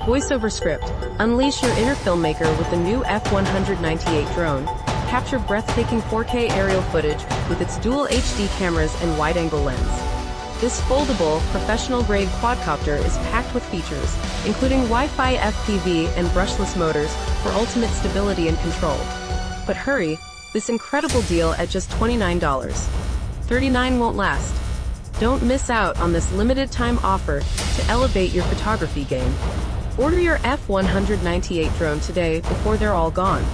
Voiceover Script. Unleash your inner filmmaker with the new F198 Drone. Capture breathtaking 4K aerial footage with its dual HD cameras and wide-angle lens. This foldable, professional-grade quadcopter is packed with features, including Wi-Fi FPV and brushless motors for ultimate stability and control. But hurry, this incredible deal at just $29. $39 won't last. Don't miss out on this limited-time offer to elevate your photography game. Order your F198 drone today before they're all gone.